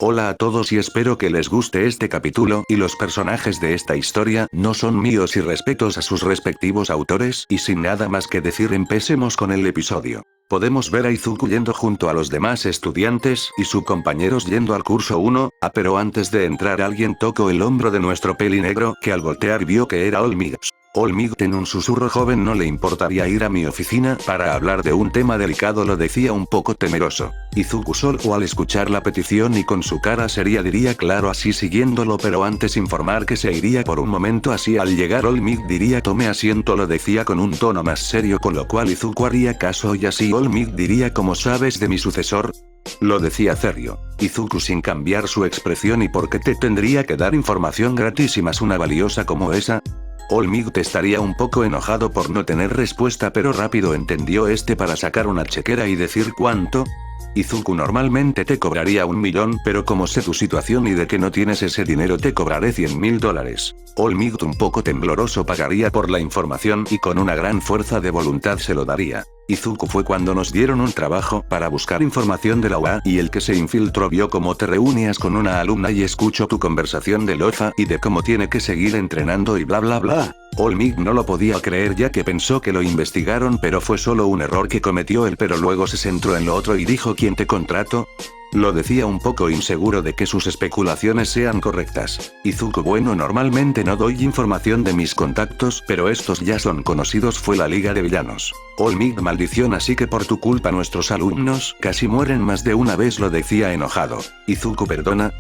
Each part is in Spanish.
Hola a todos y espero que les guste este capítulo, y los personajes de esta historia no son míos y respetos a sus respectivos autores, y sin nada más que decir empecemos con el episodio. Podemos ver a Izuku yendo junto a los demás estudiantes, y sus compañeros yendo al curso 1, pero antes de entrar alguien tocó el hombro de nuestro peli negro, que al voltear vio que era Olmig. Olmig en un susurro joven no le importaría ir a mi oficina para hablar de un tema delicado, lo decía un poco temeroso. Izuku solo al escuchar la petición y con su cara seria diría claro así siguiéndolo, pero antes informar que se iría por un momento, así al llegar Olmig diría tome asiento, lo decía con un tono más serio, con lo cual Izuku haría caso y así Olmig diría ¿cómo sabes de mi sucesor? Lo decía serio. Izuku sin cambiar su expresión ¿y por qué te tendría que dar información gratis y más una valiosa como esa? Olmig estaría un poco enojado por no tener respuesta, pero rápido entendió para sacar una chequera y decir ¿cuánto? Izuku normalmente te cobraría 1 millón, pero como sé tu situación y de que no tienes ese dinero te cobraré $100.000. Olmig un poco tembloroso pagaría por la información y con una gran fuerza de voluntad se lo daría. Izuku fue cuando nos dieron un trabajo para buscar información de la UA y el que se infiltró vio cómo te reunías con una alumna y escuchó tu conversación de Loza y de cómo tiene que seguir entrenando y bla bla bla. Olmig no lo podía creer ya que pensó que lo investigaron, pero fue solo un error que cometió él, pero luego se centró en lo otro y dijo ¿quién te contrató? Lo decía un poco inseguro de que sus especulaciones sean correctas. Izuku bueno normalmente no doy información de mis contactos, pero estos ya son conocidos, fue la Liga de Villanos. Olmig maldición así que por tu culpa nuestros alumnos casi mueren más de una vez, lo decía enojado. Izuku perdona.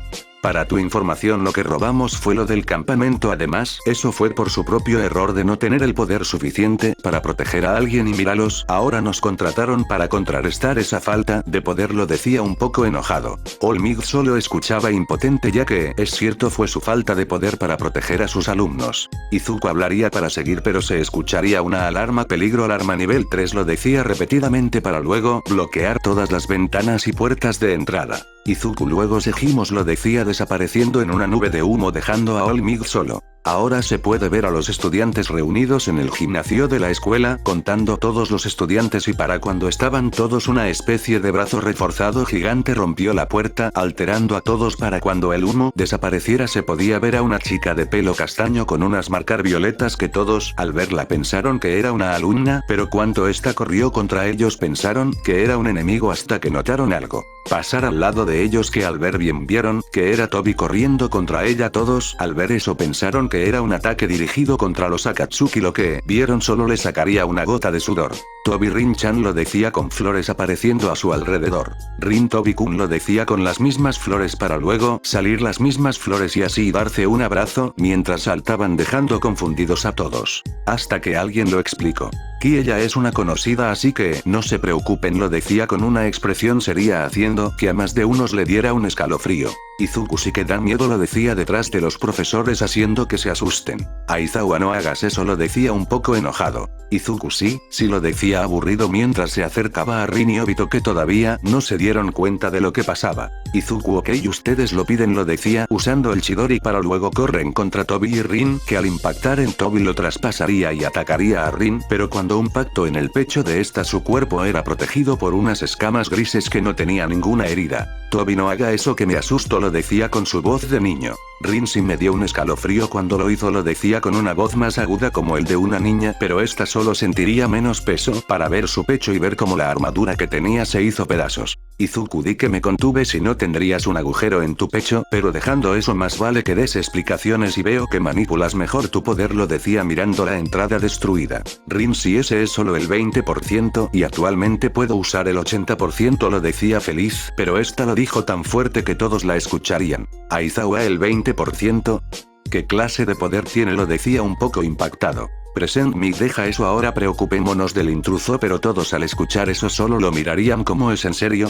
Para tu información lo que robamos fue lo del campamento, además, eso fue por su propio error de no tener el poder suficiente para proteger a alguien y míralos, ahora nos contrataron para contrarrestar esa falta de poder, lo decía un poco enojado. Olmig solo escuchaba impotente ya que, es cierto, fue su falta de poder para proteger a sus alumnos. Izuku hablaría para seguir pero se escucharía una alarma peligro alarma nivel 3, lo decía repetidamente para luego bloquear todas las ventanas y puertas de entrada. Izuku luego seguimos, lo decía desapareciendo en una nube de humo dejando a Olmig solo. Ahora se puede ver a los estudiantes reunidos en el gimnasio de la escuela, contando todos los estudiantes y para cuando estaban todos una especie de brazo reforzado gigante rompió la puerta, alterando a todos para cuando el humo desapareciera se podía ver a una chica de pelo castaño con unas marcas violetas que todos al verla pensaron que era una alumna, pero cuando esta corrió contra ellos pensaron que era un enemigo hasta que notaron algo pasar al lado de ellos que al ver bien vieron que era Tobi corriendo contra ella. Todos al ver eso pensaron que era un ataque dirigido contra los Akatsuki, lo que vieron solo le sacaría una gota de sudor. Tobi Rin-chan lo decía con flores apareciendo a su alrededor. Rin Tobi-kun lo decía con las mismas flores para luego salir las mismas flores y así darse un abrazo mientras saltaban dejando confundidos a todos. Hasta que alguien lo explicó. Que ella es una conocida así que no se preocupen, lo decía con una expresión seria haciendo que a más de unos le diera un escalofrío. Izuku sí que da miedo, lo decía detrás de los profesores haciendo que se asusten. Aizawa no hagas eso, lo decía un poco enojado. Izuku sí lo decía aburrido mientras se acercaba a Rin y Obito que todavía no se dieron cuenta de lo que pasaba. Izuku ok ustedes lo piden, lo decía usando el Chidori para luego corren contra Tobi y Rin que al impactar en Tobi lo traspasaría y atacaría a Rin, pero cuando un pacto en el pecho de esta su cuerpo era protegido por unas escamas grises que no tenía ninguna herida. Tobi no haga eso que me asusto, lo decía con su voz de niño. Rin sí me dio un escalofrío cuando lo hizo, lo decía con una voz más aguda como el de una niña, pero esta solo sentiría menos peso para ver su pecho y ver cómo la armadura que tenía se hizo pedazos. Izuku di que me contuve si no tendrías un agujero en tu pecho, pero dejando eso más vale que des explicaciones y veo que manipulas mejor tu poder, lo decía mirando la entrada destruida. Rin si ese es solo el 20% y actualmente puedo usar el 80%, lo decía feliz, pero esta lo dijo tan fuerte que todos la escucharían. Aizawa el 20%. ¿Qué clase de poder tiene? Lo decía un poco impactado. Present Mig deja eso ahora, preocupémonos del intruso, pero todos al escuchar eso solo lo mirarían como ¿es en serio?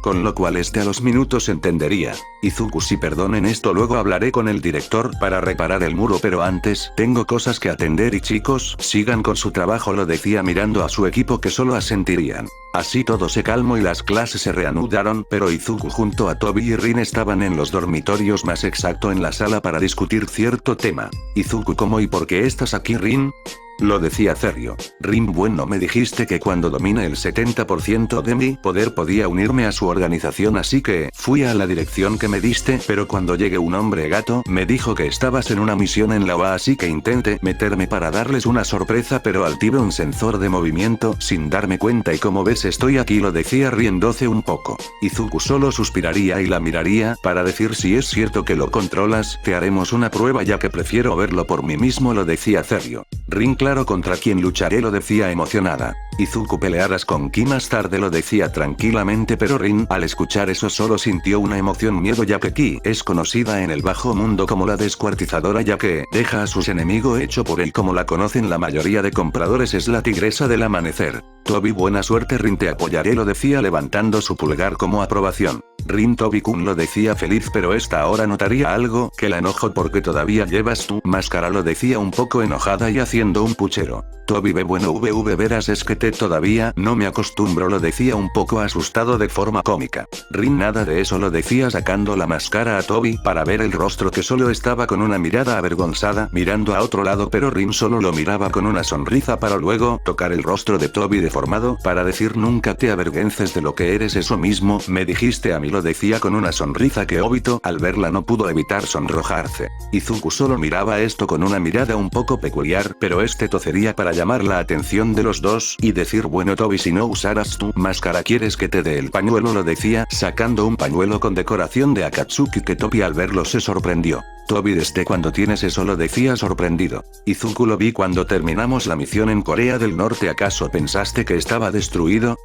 Con lo cual a los minutos entendería. Izuku sí perdonen esto, luego hablaré con el director para reparar el muro, pero antes tengo cosas que atender y chicos sigan con su trabajo, lo decía mirando a su equipo que solo asentirían. Así todo se calmó y las clases se reanudaron, pero Izuku junto a Tobi y Rin estaban en los dormitorios, más exacto en la sala para discutir cierto tema. Izuku ¿cómo y por qué estás aquí, Rin? Lo decía serio. Rin, bueno, me dijiste que cuando domine el 70% de mi poder podía unirme a su organización, así que fui a la dirección que me diste, pero cuando llegué un hombre gato me dijo que estabas en una misión en la OA, así que intenté meterme para darles una sorpresa, pero activé un sensor de movimiento sin darme cuenta y como ves estoy aquí, lo decía riéndose un poco. Izuku solo suspiraría y la miraría para decir si es cierto que lo controlas, te haremos una prueba ya que prefiero verlo por mí mismo, lo decía serio. Rin, claro, contra quien lucharé, lo decía emocionada. Izuku, pelearás con Ki más tarde, lo decía tranquilamente, pero Rin al escuchar eso solo sintió una emoción, miedo, ya que Ki es conocida en el bajo mundo como la descuartizadora, ya que deja a sus enemigos hecho por él, como la conocen la mayoría de compradores, es la tigresa del amanecer. Tobi, buena suerte Rin, te apoyaré, lo decía levantando su pulgar como aprobación. Rin, Tobi-kun, lo decía feliz, pero esta ahora notaría algo que la enojó porque todavía llevas tu máscara, lo decía un poco enojada y haciendo un puchero. Tobi, bueno, verás, es que todavía no me acostumbro, lo decía un poco asustado de forma cómica. Rin, nada de eso, lo decía sacando la máscara a Tobi para ver el rostro, que solo estaba con una mirada avergonzada mirando a otro lado, pero Rin solo lo miraba con una sonrisa para luego tocar el rostro de Tobi deformado para decir nunca te avergüences de lo que eres, eso mismo me dijiste a mí, lo decía con una sonrisa que Obito al verla no pudo evitar sonrojarse. Izuku solo miraba esto con una mirada un poco peculiar, pero este tocería para llamar la atención de los dos y decir, bueno Tobi, si no usaras tu máscara ¿quieres que te dé el pañuelo?, lo decía sacando un pañuelo con decoración de Akatsuki, que Tobi al verlo se sorprendió. Tobi, ¿desde cuando tienes eso?, lo decía sorprendido. Izuku, lo vi cuando terminamos la misión en Corea del Norte, ¿acaso pensaste que estaba destruido?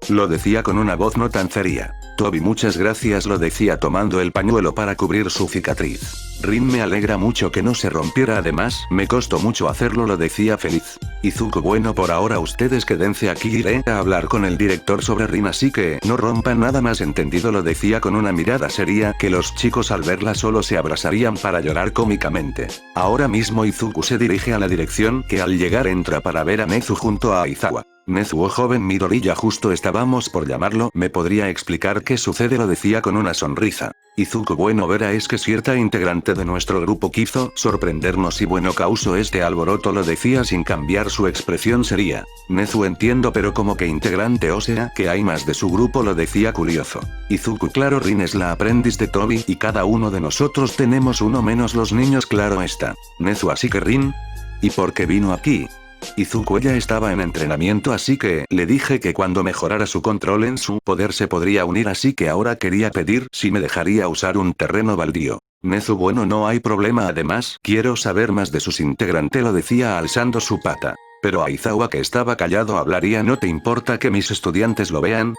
Lo decía con una voz no tan seria. Tobi, muchas gracias, lo decía tomando el pañuelo para cubrir su cicatriz. Rin, me alegra mucho que no se rompiera, además me costó mucho hacerlo, lo decía feliz. Izuku, bueno, por ahora ustedes quédense aquí, iré a hablar con el director sobre Rin, así que no rompan nada más, entendido, lo decía con una mirada seria que los chicos al verla solo se abrazarían para llorar cómicamente. Ahora mismo Izuku se dirige a la dirección, que al llegar entra para ver a Nezu junto a Aizawa. Nezu, oh joven Midori, ya justo estábamos por llamarlo, ¿me podría explicar qué sucede?, lo decía con una sonrisa. Izuku, bueno, verá, es que cierta integrante de nuestro grupo quiso sorprendernos y bueno, causó este alboroto, lo decía sin cambiar su expresión seria. Nezu, entiendo, pero como que integrante, o sea, que hay más de su grupo, lo decía curioso. Izuku, claro, Rin es la aprendiz de Tobi y cada uno de nosotros tenemos uno menos los niños, claro está. Nezu, así que Rin, ¿y por qué vino aquí? Izuku, ella estaba en entrenamiento, así que le dije que cuando mejorara su control en su poder se podría unir, así que ahora quería pedir si me dejaría usar un terreno baldío. Nezu, bueno, no hay problema, además quiero saber más de sus integrantes, lo decía alzando su pata. Pero Aizawa, que estaba callado, hablaría, ¿no te importa que mis estudiantes lo vean?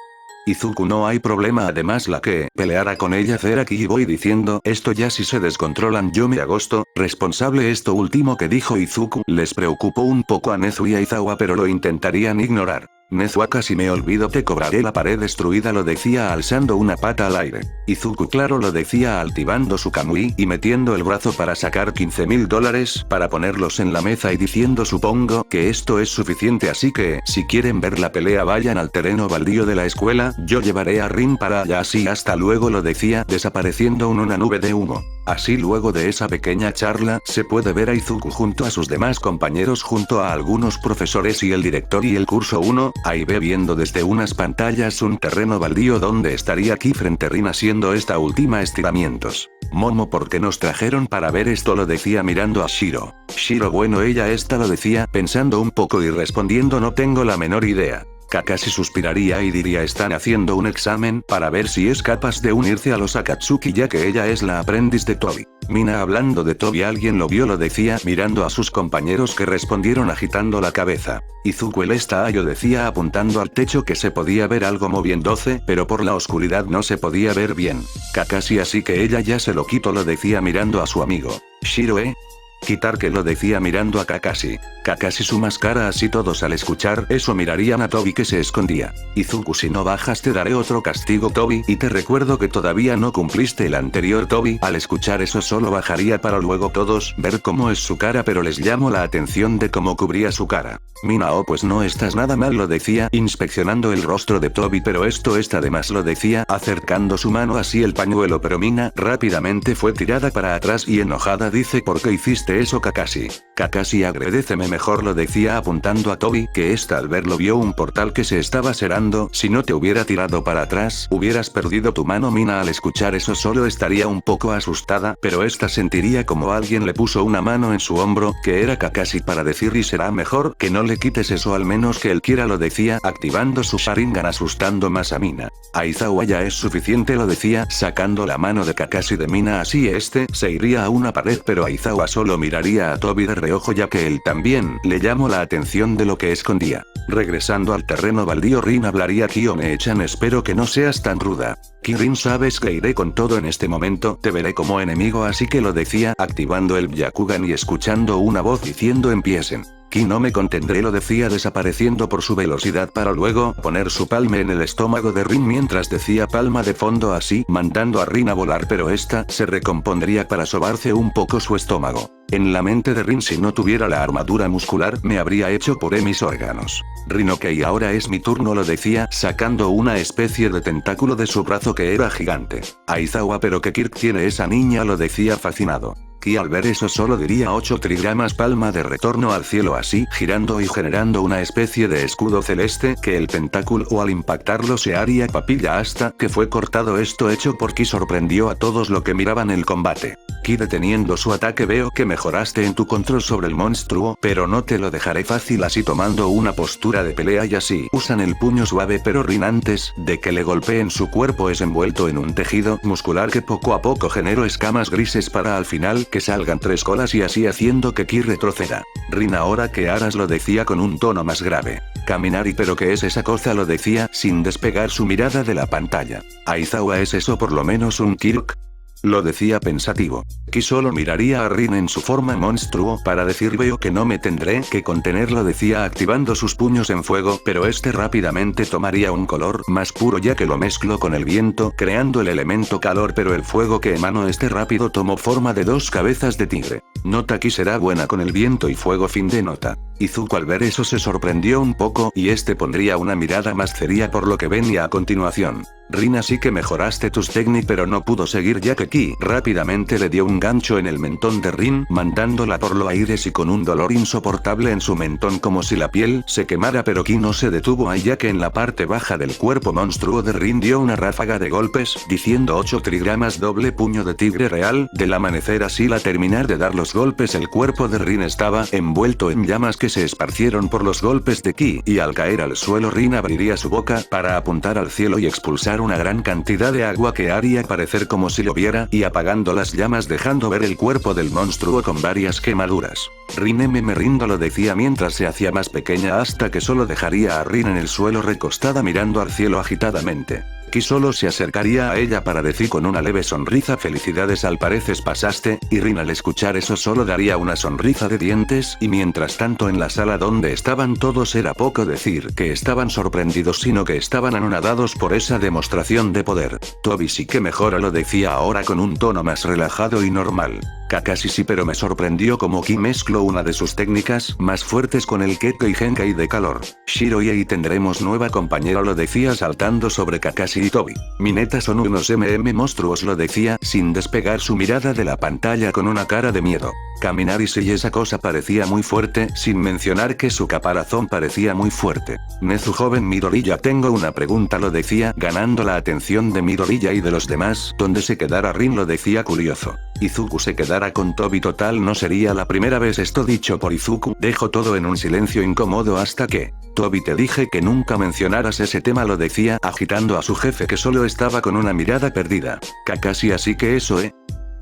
Izuku, no hay problema, además la que peleara con ella hacer aquí, y voy diciendo esto ya, si se descontrolan yo me agosto responsable. Esto último que dijo Izuku les preocupó un poco a Nezu y Aizawa, pero lo intentarían ignorar. Nezu, casi me olvido, te cobraré la pared destruida, lo decía alzando una pata al aire. Izuku, claro, lo decía activando su kamui y metiendo el brazo para sacar $15,000 para ponerlos en la mesa y diciendo, supongo que esto es suficiente, así que si quieren ver la pelea vayan al terreno baldío de la escuela, yo llevaré a Rin para allá, así hasta luego, lo decía desapareciendo en una nube de humo. Así luego de esa pequeña charla se puede ver a Izuku junto a sus demás compañeros, junto a algunos profesores y el director y el curso 1, ahí ve viendo desde unas pantallas un terreno baldío donde estaría aquí frente a Rin haciendo esta última estiramientos. Momo, ¿por qué nos trajeron para ver esto?, lo decía mirando a Shiro. Shiro, bueno, ella esta, lo decía pensando un poco y respondiendo, no tengo la menor idea. Kakashi suspiraría y diría, están haciendo un examen para ver si es capaz de unirse a los Akatsuki, ya que ella es la aprendiz de Tobi. Mina, hablando de Tobi, alguien lo vio, lo decía mirando a sus compañeros que respondieron agitando la cabeza. Izuku, él está, yo decía apuntando al techo que se podía ver algo moviéndose, pero por la oscuridad no se podía ver bien. Kakashi, así que ella ya se lo quitó, lo decía mirando a su amigo. Shiro, quitar, que lo decía mirando a Kakashi. Kakashi su máscara, así todos al escuchar eso mirarían a Tobi que se escondía. Izuku, si no bajas te daré otro castigo, Tobi, y te recuerdo que todavía no cumpliste el anterior. Tobi al escuchar eso solo bajaría para luego todos ver cómo es su cara, pero les llamó la atención de cómo cubría su cara. Mina, oh, pues no estás nada mal, lo decía inspeccionando el rostro de Tobi, pero esto está de más, lo decía acercando su mano así el pañuelo, pero Mina rápidamente fue tirada para atrás y enojada dice, ¿por qué hiciste hiciste eso, Kakashi? Kakashi, agradéceme mejor, lo decía apuntando a Tobi, que esta al verlo vio un portal que se estaba cerrando. Si no te hubiera tirado para atrás, hubieras perdido tu mano. Mina al escuchar eso solo estaría un poco asustada, pero esta sentiría como alguien le puso una mano en su hombro, que era Kakashi, para decir: y será mejor que no le quites eso, al menos que él quiera, lo decía activando su Sharingan, asustando más a Mina. Aizawa ya es suficiente, lo decía sacando la mano de Kakashi de Mina, así este se iría a una pared, pero Aizawa solo miraría a Tobi de reojo, ya que él también le llamó la atención de lo que escondía. Regresando al terreno baldío, Rin hablaría: Kiyone-chan, espero que no seas tan ruda. Kirin, sabes que iré con todo en este momento, te veré como enemigo, así que, lo decía activando el Byakugan y escuchando una voz diciendo: empiecen. Ki, no me contendré, lo decía desapareciendo por su velocidad para luego poner su palma en el estómago de Rin mientras decía palma de fondo, así mandando a Rin a volar, pero esta se recompondría para sobarse un poco su estómago. En la mente de Rin, si no tuviera la armadura muscular me habría hecho por mis órganos. Rin, ok, ahora es mi turno, lo decía sacando una especie de tentáculo de su brazo que era gigante. Aizawa, pero qué Kirk tiene esa niña, lo decía fascinado. Ki al ver eso solo diría 8 trigramas, palma de retorno al cielo, así girando y generando una especie de escudo celeste que el tentáculo al impactarlo se haría papilla hasta que fue cortado. Esto hecho por Ki sorprendió a todos los que miraban el combate. Ki deteniendo su ataque: veo que mejoraste en tu control sobre el monstruo, pero no te lo dejaré fácil, así tomando una postura de pelea y así usan el puño suave, pero Rin antes de que le golpeen su cuerpo es envuelto en un tejido muscular que poco a poco generó escamas grises para al final que salgan 3 colas y así haciendo que Ki retroceda. Rin, ahora que harás, lo decía con un tono más grave. Caminar, y pero ¿qué es esa cosa?, lo decía sin despegar su mirada de la pantalla. Aizawa, ¿es eso por lo menos un Kirk? Lo decía pensativo. Ki solo miraría a Rin en su forma monstruo para decir: veo que no me tendré que contener, lo decía activando sus puños en fuego, pero este rápidamente tomaría un color más puro ya que lo mezcló con el viento creando el elemento calor, pero el fuego que emanó este rápido tomó forma de 2 cabezas de tigre. Nota: Ki será buena con el viento y fuego, fin de nota. Izuku al ver eso se sorprendió un poco y este pondría una mirada más seria por lo que venía a continuación. Rin, así que mejoraste tus técnicas, pero no pudo seguir ya que Ki rápidamente le dio un gancho en el mentón de Rin, mandándola por los aires y con un dolor insoportable en su mentón como si la piel se quemara, pero Ki no se detuvo ahí ya que en la parte baja del cuerpo monstruo de Rin dio una ráfaga de golpes, diciendo 8 trigramas, doble puño de tigre real del amanecer, así al terminar de dar los golpes el cuerpo de Rin estaba envuelto en llamas que se esparcieron por los golpes de Ki y al caer al suelo Rin abriría su boca para apuntar al cielo y expulsar una gran cantidad de agua que haría parecer como si lo viera y apagando las llamas dejando ver el cuerpo del monstruo con varias quemaduras. Rin, me rindo, lo decía mientras se hacía más pequeña hasta que solo dejaría a Rin en el suelo recostada mirando al cielo agitadamente. Ki solo se acercaría a ella para decir con una leve sonrisa: felicidades, al parecer pasaste, y Rin al escuchar eso solo daría una sonrisa de dientes y mientras tanto en la sala donde estaban todos era poco decir que estaban sorprendidos sino que estaban anonadados por esa demostración de poder. Tobi sí que mejora, lo decía ahora con un tono más relajado y normal. Kakashi sí, pero me sorprendió como Ki mezcló una de sus técnicas más fuertes con el Kekko y Genkai de calor. Shiro y tendremos nueva compañera, lo decía saltando sobre Kakashi y Tobi. Mi neta son unos monstruos, lo decía sin despegar su mirada de la pantalla con una cara de miedo. Caminar, y si esa cosa parecía muy fuerte, sin mencionar que su caparazón parecía muy fuerte. Nezu, joven Midoriya, tengo una pregunta, lo decía ganando la atención de Midoriya y de los demás. ¿Dónde se quedará Rin?, lo decía curioso. Izuku se quedará con Tobi, total no sería la primera vez, esto dicho por Izuku dejó todo en un silencio incómodo hasta que Tobi, te dije que nunca mencionaras ese tema, lo decía agitando a su jefe que solo estaba con una mirada perdida. Kakashi, así que eso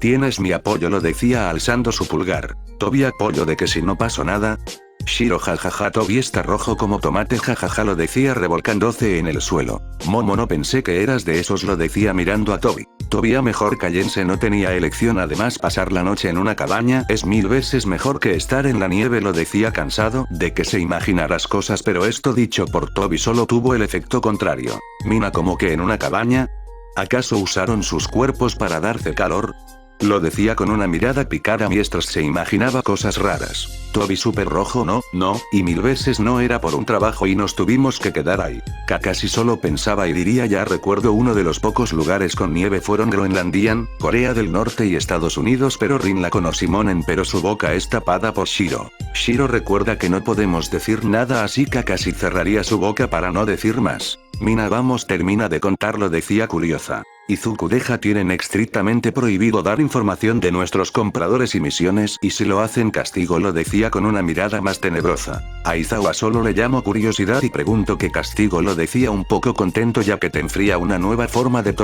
tienes mi apoyo, lo decía alzando su pulgar. Tobi, apoyo de que si no pasó nada. Shiro, jajaja, Tobi está rojo como tomate, jajaja, lo decía revolcándose en el suelo. Momo, no pensé que eras de esos, lo decía mirando a Tobi. Tobi, mejor cállense, no tenía elección, además pasar la noche en una cabaña es 1000 veces mejor que estar en la nieve, lo decía cansado de que se imaginaras cosas, pero esto dicho por Tobi solo tuvo el efecto contrario. Mina, como que en una cabaña. ¿Acaso usaron sus cuerpos para darse calor? Lo decía con una mirada picada mientras se imaginaba cosas raras. Toby súper rojo no, y 1000 veces no era por un trabajo y nos tuvimos que quedar ahí. Kakashi solo pensaba y diría ya recuerdo uno de los pocos lugares con nieve fueron Groenlandian, Corea del Norte y Estados Unidos pero Rin la conocí Monen pero su boca es tapada por Shiro. Shiro recuerda que no podemos decir nada así Kakashi cerraría su boca para no decir más. Mina vamos termina de contarlo decía curiosa. Izuku tienen estrictamente prohibido dar información de nuestros compradores y misiones y si lo hacen castigo lo decía con una mirada más tenebrosa. A Izawa solo le llamo curiosidad y pregunto qué castigo lo decía un poco contento ya que te enfría una nueva forma de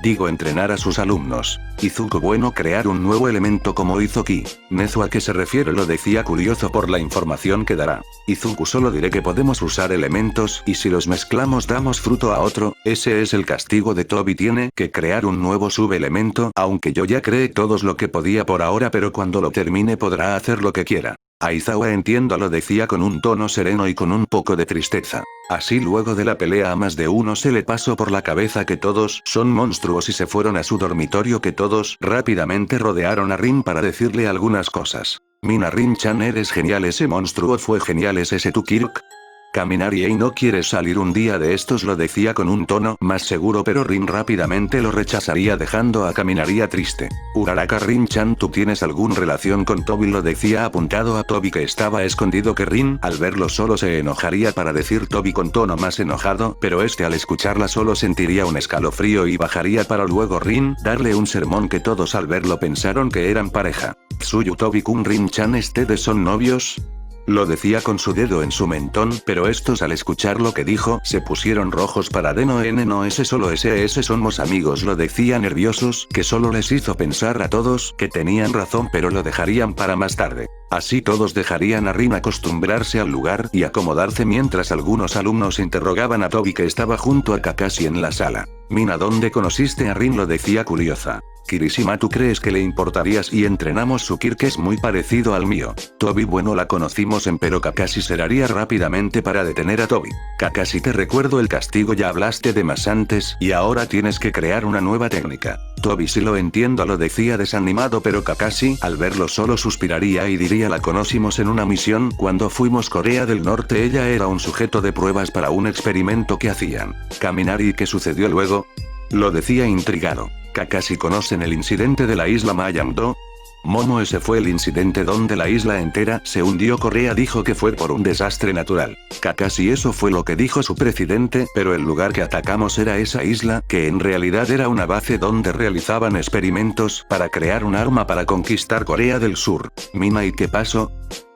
digo entrenar a sus alumnos. Izuku bueno crear un nuevo elemento como hizo Ki. Nezu a qué se refiere lo decía curioso por la información que dará. Izuku solo diré que podemos usar elementos y si los mezclamos damos fruto a otro, ese es el castigo de Toby tiene que crear un nuevo subelemento aunque yo ya creé todos lo que podía por ahora pero cuando lo termine podrá hacer lo que quiera. Aizawa entiendo lo decía con un tono sereno y con un poco de tristeza. Así luego de la pelea a más de uno se le pasó por la cabeza que todos son monstruos y se fueron a su dormitorio que todos rápidamente rodearon a Rin para decirle algunas cosas. Mina Rin-chan eres genial ese monstruo fue genial ¿es ese tu Kirk? Caminar y no quieres salir un día de estos lo decía con un tono más seguro pero Rin rápidamente lo rechazaría dejando a Caminaría triste. Uraraka Rin-chan ¿tú tienes alguna relación con Toby? Lo decía apuntado a Toby que estaba escondido que Rin al verlo solo se enojaría para decir Toby con tono más enojado pero este al escucharla solo sentiría un escalofrío y bajaría para luego Rin darle un sermón que todos al verlo pensaron que eran pareja. Tsuyu Toby-kun Rin-chan ¿ustedes son novios? Lo decía con su dedo en su mentón, pero estos al escuchar lo que dijo, se pusieron rojos para de no ese solo ese somos amigos lo decía nerviosos, que solo les hizo pensar a todos que tenían razón pero lo dejarían para más tarde. Así todos dejarían a Rin acostumbrarse al lugar y acomodarse mientras algunos alumnos interrogaban a Toby que estaba junto a Kakashi en la sala. Mina ¿dónde conociste a Rin? Lo decía curiosa. Kirishima ¿tú crees que le importaría si entrenamos su Kirk es muy parecido al mío? Toby bueno la conocimos en pero Kakashi se haría rápidamente para detener a Toby. Kakashi te recuerdo el castigo ya hablaste de más antes y ahora tienes que crear una nueva técnica. Toby sí lo entiendo lo decía desanimado pero Kakashi al verlo solo suspiraría y diría la conocimos en una misión cuando fuimos Corea del Norte ella era un sujeto de pruebas para un experimento que hacían. Caminar y ¿qué sucedió luego? Lo decía intrigado. Kakashi conocen el incidente de la isla Mayamdo. Momo ese fue el incidente donde la isla entera se hundió Corea dijo que fue por un desastre natural. Kakashi eso fue lo que dijo su presidente pero el lugar que atacamos era esa isla que en realidad era una base donde realizaban experimentos para crear un arma para conquistar Corea del Sur. Mina ¿y qué pasó?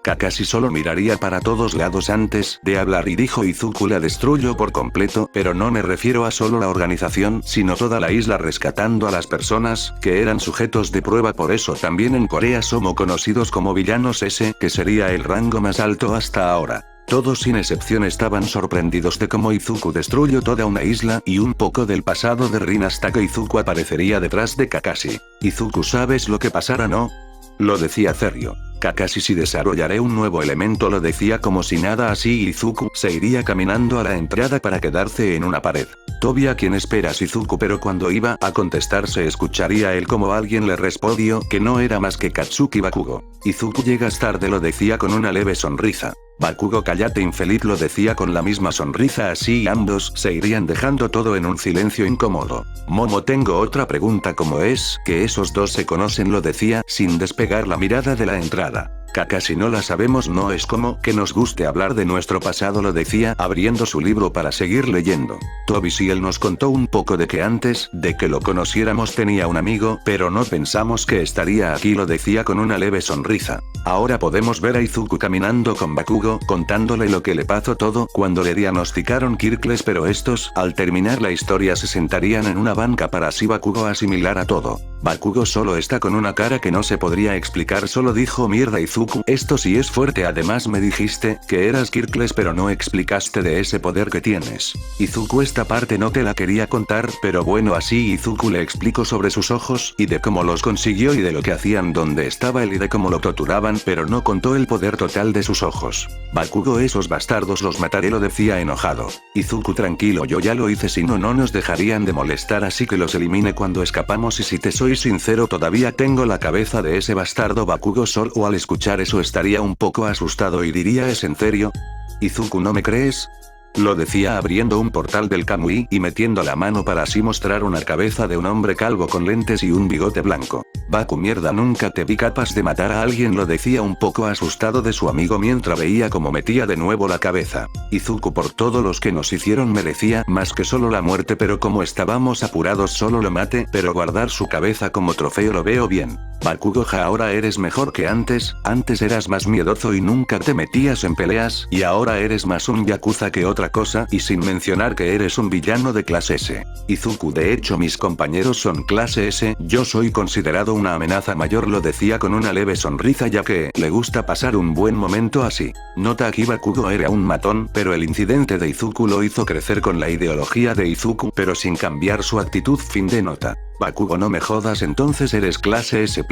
Kakashi solo miraría para todos lados antes de hablar y dijo Izuku la destruyó por completo, pero no me refiero a solo la organización, sino toda la isla rescatando a las personas que eran sujetos de prueba por eso también en Corea somos conocidos como villanos ese que sería el rango más alto hasta ahora. Todos sin excepción estaban sorprendidos de cómo Izuku destruyó toda una isla y un poco del pasado de Rin hasta que Izuku aparecería detrás de Kakashi. Izuku ¿sabes lo que pasará no? Lo decía serio. Kakashi si desarrollaré un nuevo elemento lo decía como si nada así Izuku se iría caminando a la entrada para quedarse en una pared. Toby a quien esperas Izuku pero cuando iba a contestar se escucharía él como alguien le respondió que no era más que Katsuki Bakugo. Izuku llegas tarde lo decía con una leve sonrisa. Bakugo cállate infeliz lo decía con la misma sonrisa así y ambos se irían dejando todo en un silencio incómodo. Momo tengo otra pregunta ¿cómo es que esos dos se conocen? Lo decía sin despegar la mirada de la entrada. Kakashi no la sabemos no es como que nos guste hablar de nuestro pasado lo decía abriendo su libro para seguir leyendo. Toby sí él nos contó un poco de que antes de que lo conociéramos tenía un amigo pero no pensamos que estaría aquí lo decía con una leve sonrisa. Ahora podemos ver a Izuku caminando con Bakugo contándole lo que le pasó todo cuando le diagnosticaron Kirkles pero estos al terminar la historia se sentarían en una banca para así Bakugo asimilar a todo. Bakugo solo está con una cara que no se podría explicar solo dijo mierda Izuku esto sí es fuerte además me dijiste que eras Kirkles pero no explicaste de ese poder que tienes. Izuku esta parte no te la quería contar pero bueno así Izuku le explicó sobre sus ojos y de cómo los consiguió y de lo que hacían donde estaba él y de cómo lo torturaban brillaban pero no contó el poder total de sus ojos. Bakugo, esos bastardos los mataré, lo decía enojado. Izuku, tranquilo, yo ya lo hice, si no nos dejarían de molestar, así que los elimine cuando escapamos, y si te soy sincero todavía tengo la cabeza de ese bastardo. Bakugo solo al escuchar eso estaría un poco asustado y diría, ¿es en serio? Izuku, ¿no me crees? Lo decía abriendo un portal del Kamui y metiendo la mano para así mostrar una cabeza de un hombre calvo con lentes y un bigote blanco. Baku, mierda, nunca te vi capaz de matar a alguien, lo decía un poco asustado de su amigo mientras veía cómo metía de nuevo la cabeza. Izuku, por todos los que nos hicieron merecía más que solo la muerte, pero como estábamos apurados solo lo maté, pero guardar su cabeza como trofeo lo veo bien. Bakugo, ja, ahora eres mejor que antes eras más miedoso y nunca te metías en peleas, y ahora eres más un yakuza que otra cosa, y sin mencionar que eres un villano de clase S. Izuku, de hecho mis compañeros son clase S, yo soy considerado una amenaza mayor, lo decía con una leve sonrisa ya que le gusta pasar un buen momento así. Nota aquí, Bakugo era un matón, pero el incidente de Izuku lo hizo crecer con la ideología de Izuku, pero sin cambiar su actitud. Fin de nota. Bakugo, no me jodas, entonces eres clase S+.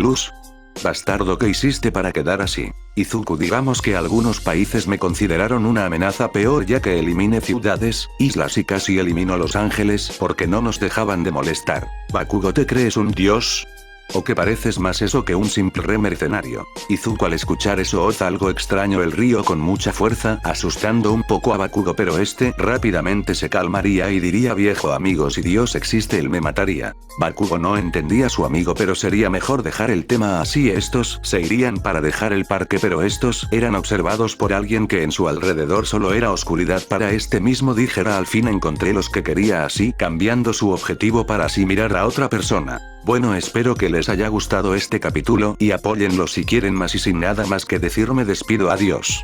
Bastardo, ¿qué hiciste para quedar así? Izuku, digamos que algunos países me consideraron una amenaza peor ya que eliminé ciudades, islas y casi eliminó Los Ángeles porque no nos dejaban de molestar. Bakugo, ¿te crees un dios? ¿O que pareces más eso que un simple mercenario? Izuku, al escuchar eso oza algo extraño el río con mucha fuerza, asustando un poco a Bakugo, pero este rápidamente se calmaría y diría, viejo amigo, si Dios existe él me mataría. Bakugo no entendía a su amigo, pero sería mejor dejar el tema así. Estos se irían para dejar el parque, pero estos eran observados por alguien que en su alrededor solo era oscuridad para este mismo. Dijera, al fin encontré los que quería, así cambiando su objetivo para así mirar a otra persona. Bueno, espero que les haya gustado este capítulo y apóyenlo si quieren más, y sin nada más que decir me despido, adiós.